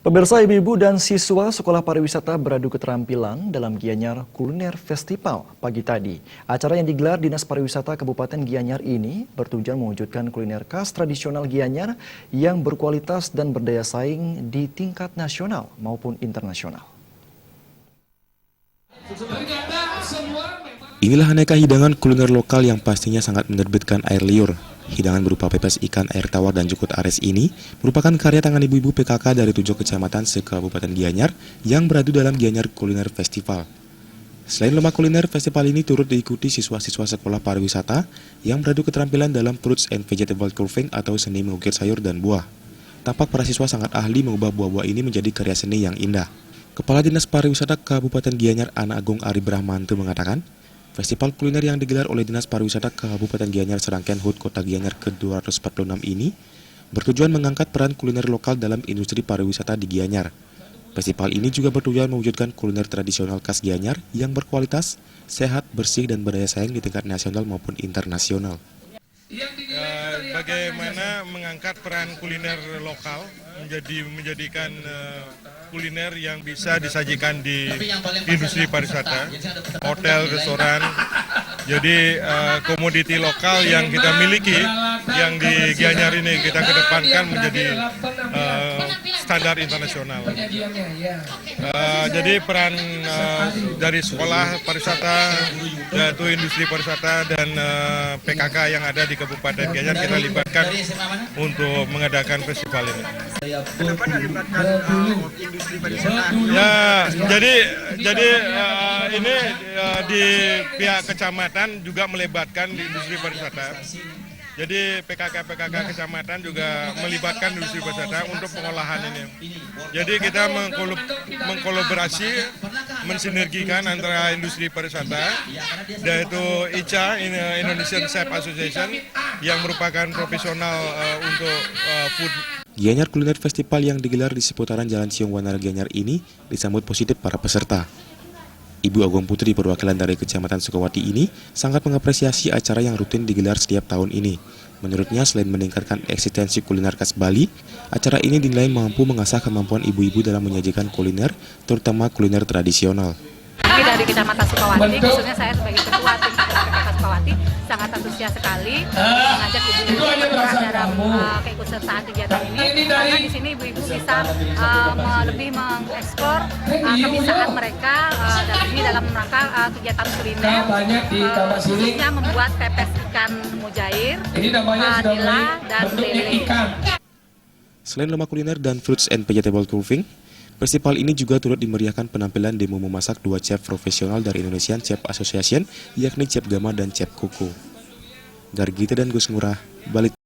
Pemirsa, ibu-ibu dan siswa Sekolah Pariwisata beradu keterampilan dalam Gianyar Kuliner Festival pagi tadi. Acara yang digelar Dinas Pariwisata Kabupaten Gianyar ini bertujuan mewujudkan kuliner khas tradisional Gianyar yang berkualitas dan berdaya saing di tingkat nasional maupun internasional. Inilah aneka hidangan kuliner lokal yang pastinya sangat menerbitkan air liur. Hidangan berupa pepes ikan, air tawar, dan jukut ares ini merupakan karya tangan ibu-ibu PKK dari 7 kecamatan se-Kabupaten Gianyar yang beradu dalam Gianyar Kuliner Festival. Selain lomba kuliner, festival ini turut diikuti siswa-siswa Sekolah Pariwisata yang beradu keterampilan dalam fruits and vegetable carving atau seni mengukir sayur dan buah. Tampak para siswa sangat ahli mengubah buah-buah ini menjadi karya seni yang indah. Kepala Dinas Pariwisata Kabupaten Gianyar, Ana Agung Ari Brahmanto mengatakan, festival kuliner yang digelar oleh Dinas Pariwisata Kabupaten Gianyar Serangkaian HUT Kota Gianyar ke-246 ini bertujuan mengangkat peran kuliner lokal dalam industri pariwisata di Gianyar. Festival ini juga bertujuan mewujudkan kuliner tradisional khas Gianyar yang berkualitas, sehat, bersih, dan berdaya saing di tingkat nasional maupun internasional. Bagaimana mengangkat peran kuliner lokal menjadikan kuliner yang bisa disajikan di industri pariwisata, hotel, restoran. Jadi komoditi lokal yang kita miliki, yang di Gianyar ini kita kedepankan menjadi standar internasional. Jadi peran dari sekolah pariwisata, yaitu industri pariwisata dan PKK yang ada di Kabupaten Gianyar kita libatkan untuk mengadakan festival ini. Kenapa dilibatkan industri pariwisata? Ya, jadi ini di pihak kecamatan juga melibatkan di industri pariwisata. Jadi PKK kecamatan juga melibatkan industri pariwisata untuk pengolahan ini. Jadi kita mengkolaborasi, mensinergikan antara industri pariwisata, yaitu ICA, Indonesian Chef Association, yang merupakan profesional untuk food. Gianyar Kuliner Festival yang digelar di seputaran Jalan Siung Wanara Gianyar ini disambut positif para peserta. Ibu Agung Putri perwakilan dari Kecamatan Sukawati ini sangat mengapresiasi acara yang rutin digelar setiap tahun ini. Menurutnya, selain meningkatkan eksistensi kuliner khas Bali, acara ini dinilai mampu mengasah kemampuan ibu-ibu dalam menyajikan kuliner, terutama kuliner tradisional. Kami dari Kecamatan Sukawati, khususnya saya sebagai ketua tim PKK Sukawati, sangat antusias sekali mengajak ibu-ibu berperan dalam keikutsertaan kegiatan ini, karena di sini ibu-ibu bisa lebih mengeksplor kebiasaan mereka dalam rangka kegiatan kuliner, khususnya membuat pepes ikan mujair, nila, dan lele. Selain lomba kuliner dan fruits and vegetable carving, festival ini juga turut dimeriahkan penampilan demo memasak 2 chef profesional dari Indonesian Chef Association, yakni Chef Gama dan Chef Koko. Gargita dan Gus Ngurah, Bali.